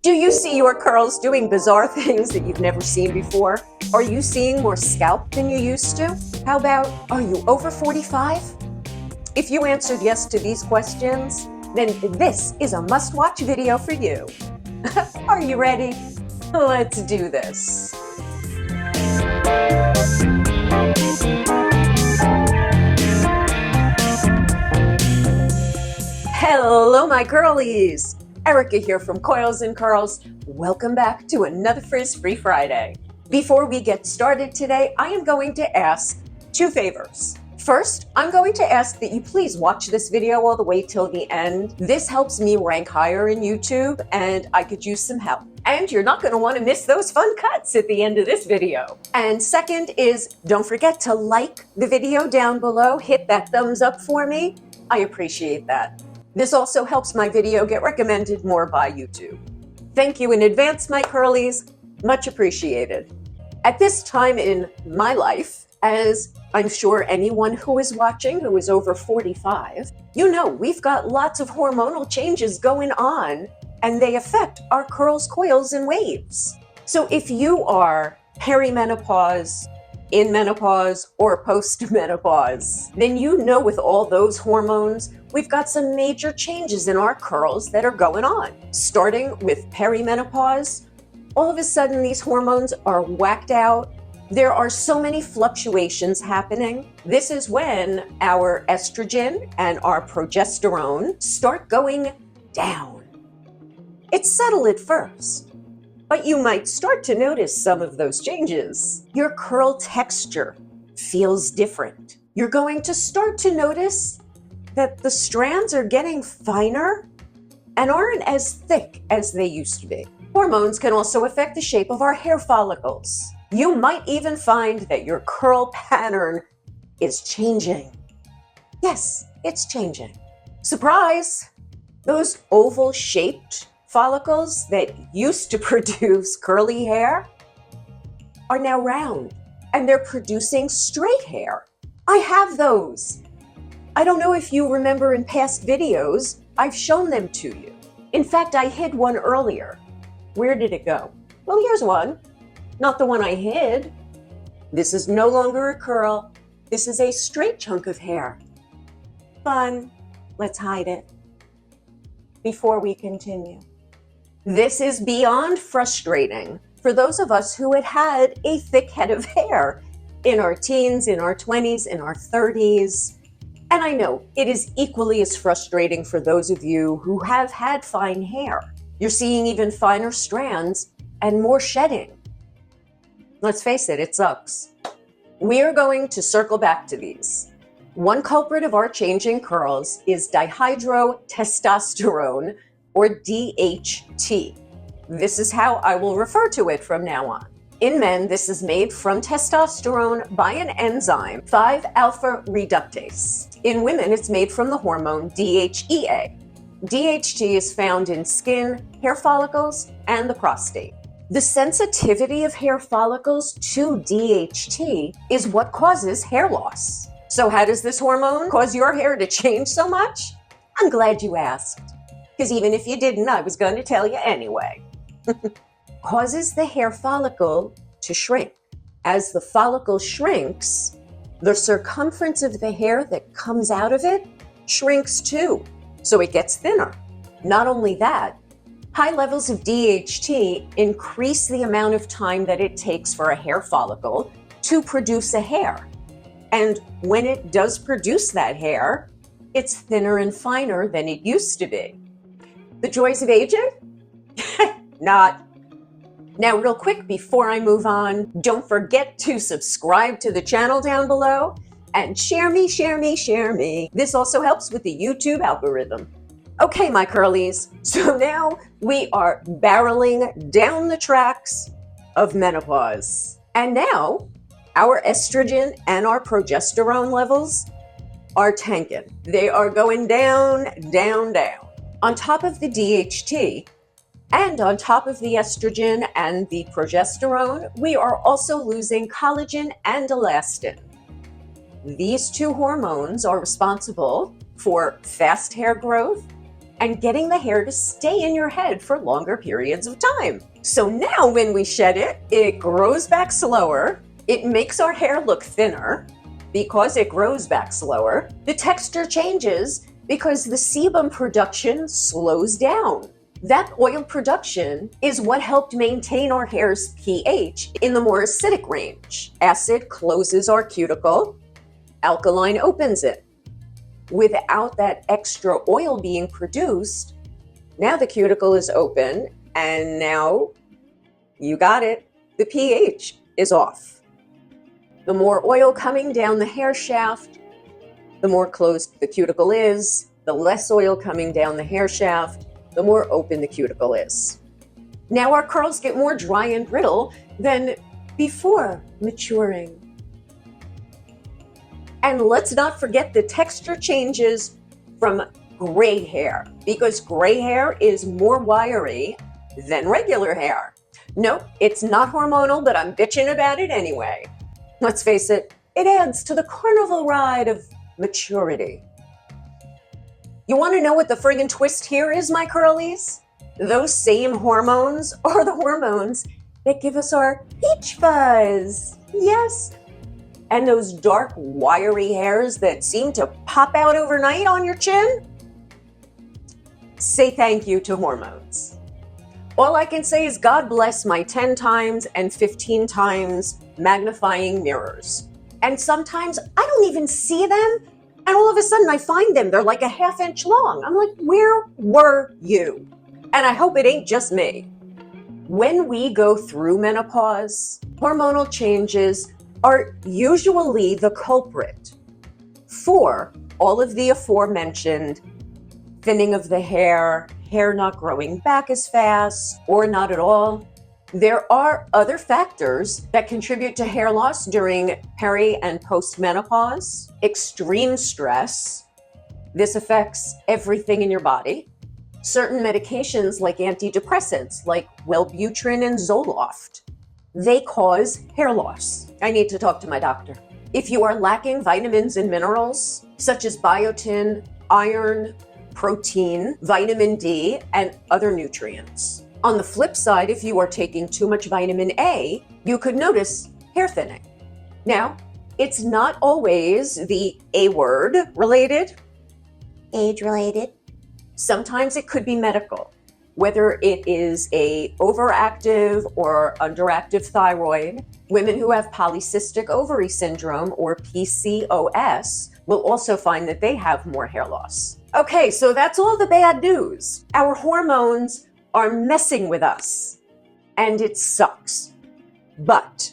Do you see your curls doing bizarre things that you've never seen before? Are you seeing more scalp than you used to? How about, are you over 45? If you answered yes to these questions, then this is a must-watch video for you. Are you ready? Let's do this. Hello, my curlies. Erica here from Coils and Curls. Welcome back to another Frizz-Free Friday. Before we get started today, I am going to ask two favors. First, I'm going to ask that you please watch this video all the way till the end. This helps me rank higher in YouTube, and I could use some help. And you're not going to want to miss those fun cuts at the end of this video. And second is, don't forget to like the video down below. Hit that thumbs up for me. I appreciate that. This also helps my video get recommended more by YouTube. Thank you in advance, my curlies. Much appreciated. At this time in my life, as I'm sure anyone who is watching who is over 45, you know we've got lots of hormonal changes going on, and they affect our curls, coils, and waves. So if you are perimenopause, in menopause, or post-menopause, then you know with all those hormones, we've got some major changes in our curls that are going on. Starting with perimenopause, all of a sudden these hormones are whacked out. There are so many fluctuations happening. This is when our estrogen and our progesterone start going down. It's subtle at first, but you might start to notice some of those changes. Your curl texture feels different. You're going to start to notice that the strands are getting finer and aren't as thick as they used to be. Hormones can also affect the shape of our hair follicles. You might even find that your curl pattern is changing. Yes, it's changing. Surprise! Those oval-shaped follicles that used to produce curly hair are now round, and they're producing straight hair. I have those. I don't know if you remember in past videos, I've shown them to you. In fact, I hid one earlier. Where did it go? Well, here's one. Not the one I hid. This is no longer a curl. This is a straight chunk of hair. Fun. Let's hide it before we continue. This is beyond frustrating for those of us who had a thick head of hair in our teens, in our 20s, in our 30s. And I know it is equally as frustrating for those of you who have had fine hair. You're seeing even finer strands and more shedding. Let's face it, it sucks. We are going to circle back to these. One culprit of our changing curls is dihydrotestosterone, or DHT. This is how I will refer to it from now on. In men, this is made from testosterone by an enzyme, 5-alpha reductase. In women, it's made from the hormone DHEA. DHT is found in skin, hair follicles, and the prostate. The sensitivity of hair follicles to DHT is what causes hair loss. So how does this hormone cause your hair to change so much? I'm glad you asked, because even if you didn't, I was going to tell you anyway. Causes the hair follicle to shrink. As the follicle shrinks, the circumference of the hair that comes out of it shrinks too, so it gets thinner. Not only that, high levels of DHT increase the amount of time that it takes for a hair follicle to produce a hair. And when it does produce that hair, it's thinner and finer than it used to be. The joys of aging? Not. Now, real quick, before I move on, don't forget to subscribe to the channel down below and share me, share me, share me. This also helps with the YouTube algorithm. Okay, my curlies, so now we are barreling down the tracks of menopause. And now our estrogen and our progesterone levels are tanking. They are going down, down, down. On top of the DHT, and on top of the estrogen and the progesterone, we are also losing collagen and elastin. These two hormones are responsible for fast hair growth and getting the hair to stay in your head for longer periods of time. So now when we shed it, it grows back slower. It makes our hair look thinner because it grows back slower. The texture changes because the sebum production slows down. That oil production is what helped maintain our hair's pH in the more acidic range. Acid closes our cuticle, alkaline opens it. Without that extra oil being produced, now the cuticle is open, and now you got it, the pH is off. The more oil coming down the hair shaft, the more closed the cuticle is. The less oil coming down the hair shaft, the more open the cuticle is. Now our curls get more dry and brittle than before maturing. And let's not forget the texture changes from gray hair, because gray hair is more wiry than regular hair. Nope, it's not hormonal, but I'm bitching about it anyway. Let's face it, it adds to the carnival ride of maturity. You want to know what the friggin' twist here is, my curlies? Those same hormones are the hormones that give us our peach fuzz. Yes. And those dark, wiry hairs that seem to pop out overnight on your chin? Say thank you to hormones. All I can say is God bless my 10 times and 15 times magnifying mirrors. And sometimes I don't even see them, and all of a sudden I find them. They're like a ½ inch long. I'm like, where were you? And I hope it ain't just me. When we go through menopause, hormonal changes are usually the culprit for all of the aforementioned thinning of the hair, hair not growing back as fast, or not at all. There are other factors that contribute to hair loss during peri and post-menopause. Extreme stress. This affects everything in your body. Certain medications like antidepressants, like Wellbutrin and Zoloft, they cause hair loss. I need to talk to my doctor. If you are lacking vitamins and minerals, such as biotin, iron, protein, vitamin D, and other nutrients. On the flip side, if you are taking too much vitamin A, you could notice hair thinning. Now, it's not always the A word related, age related. Sometimes it could be medical, whether it is a overactive or underactive thyroid. Women who have polycystic ovary syndrome, or PCOS, will also find that they have more hair loss. Okay, so that's all the bad news. Our hormones are messing with us, and it sucks. But,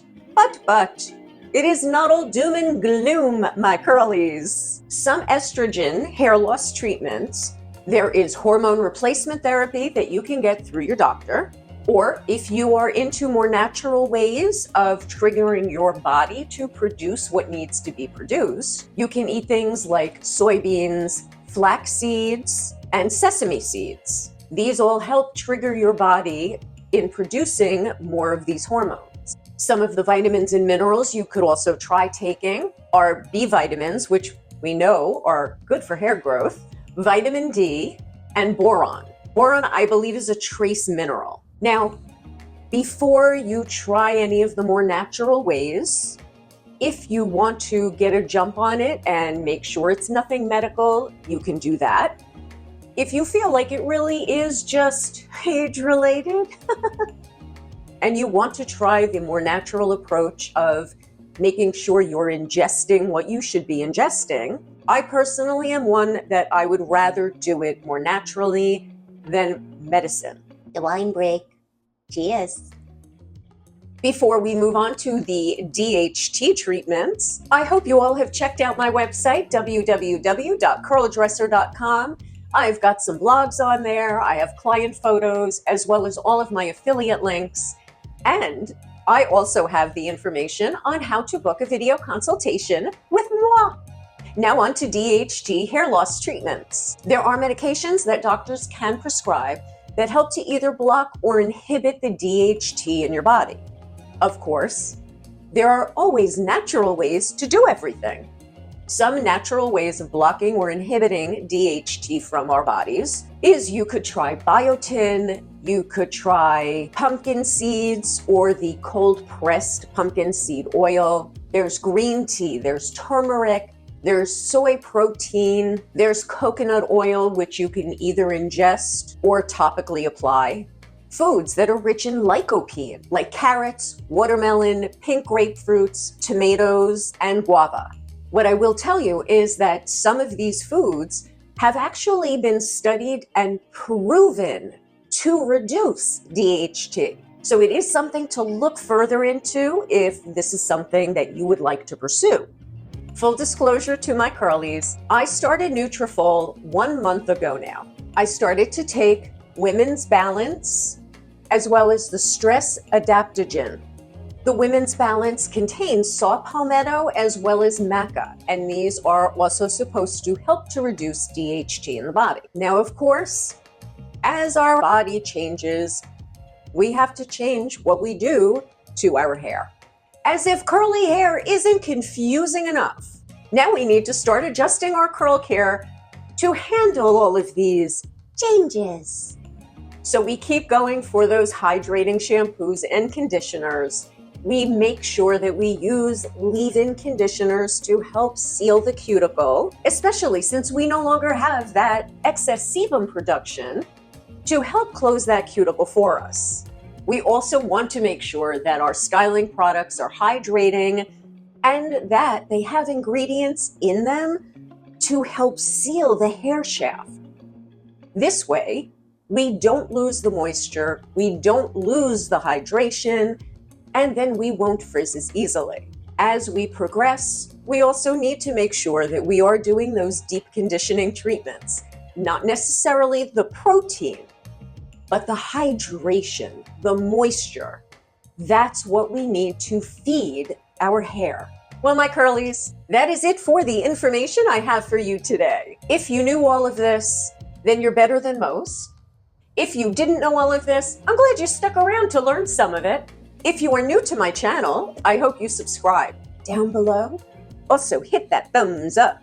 it is not all doom and gloom, my curlies. Some estrogen hair loss treatments. There is hormone replacement therapy that you can get through your doctor. Or if you are into more natural ways of triggering your body to produce what needs to be produced, you can eat things like soybeans, flax seeds, and sesame seeds. These all help trigger your body in producing more of these hormones. Some of the vitamins and minerals you could also try taking are B vitamins, which we know are good for hair growth, vitamin D, and boron. Boron, I believe, is a trace mineral. Now, before you try any of the more natural ways, if you want to get a jump on it and make sure it's nothing medical, you can do that. If you feel like it really is just age-related and you want to try the more natural approach of making sure you're ingesting what you should be ingesting, I personally am one that I would rather do it more naturally than medicine. The wine break. Cheers. Before we move on to the DHT treatments, I hope you all have checked out my website, www.curldresser.com. I've got some blogs on there. I have client photos, as well as all of my affiliate links. And I also have the information on how to book a video consultation with moi. Now on to DHT hair loss treatments. There are medications that doctors can prescribe that help to either block or inhibit the DHT in your body. Of course, there are always natural ways to do everything. Some natural ways of blocking or inhibiting DHT from our bodies is you could try biotin, you could try pumpkin seeds or the cold pressed pumpkin seed oil. There's green tea, there's turmeric, there's soy protein, there's coconut oil, which you can either ingest or topically apply. Foods that are rich in lycopene, like carrots, watermelon, pink grapefruits, tomatoes, and guava. What I will tell you is that some of these foods have actually been studied and proven to reduce DHT. So it is something to look further into if this is something that you would like to pursue. Full disclosure to my curlies, I started Nutrafol 1 month ago now. I started to take Women's Balance as well as the Stress Adaptogen. The Women's Balance contains saw palmetto as well as maca, and these are also supposed to help to reduce DHT in the body. Now, of course, as our body changes, we have to change what we do to our hair. As if curly hair isn't confusing enough, now we need to start adjusting our curl care to handle all of these changes. So we keep going for those hydrating shampoos and conditioners. We make sure that we use leave-in conditioners to help seal the cuticle, especially since we no longer have that excess sebum production to help close that cuticle for us. We also want to make sure that our styling products are hydrating and that they have ingredients in them to help seal the hair shaft. This way, we don't lose the moisture, we don't lose the hydration, and then we won't frizz as easily. As we progress, we also need to make sure that we are doing those deep conditioning treatments. Not necessarily the protein, but the hydration, the moisture. That's what we need to feed our hair. Well, my curlies, that is it for the information I have for you today. If you knew all of this, then you're better than most. If you didn't know all of this, I'm glad you stuck around to learn some of it. If you are new to my channel, I hope you subscribe down below. Also, hit that thumbs up.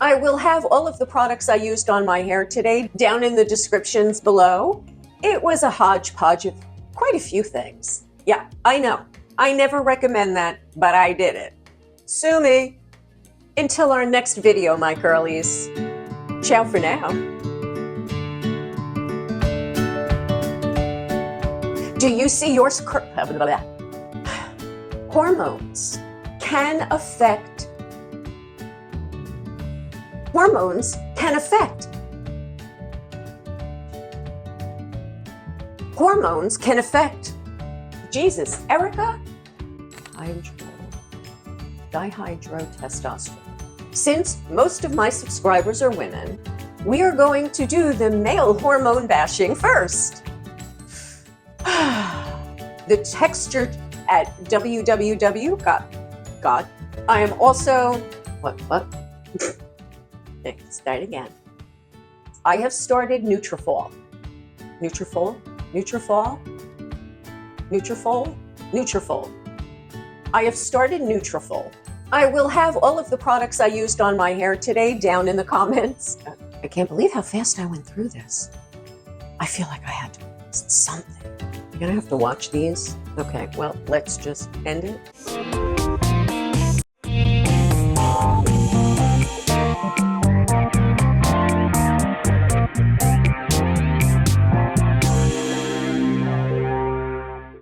I will have all of the products I used on my hair today down in the descriptions below. It was a hodgepodge of quite a few things. Yeah, I know. I never recommend that, but I did it. Sue me. Until our next video, my curlies. Ciao for now. Do you see your hormones can affect Jesus, Erica? Dihydrotestosterone. Since most of my subscribers are women, we are going to do the male hormone bashing first. The texture at www. God. I am also, what? Start again. I have started Nutrafol. Nutrafol. I have started Nutrafol. I will have all of the products I used on my hair today down in the comments. I can't believe how fast I went through this. I feel like I had to post something. You're gonna have to watch these. Okay, well, let's just end it.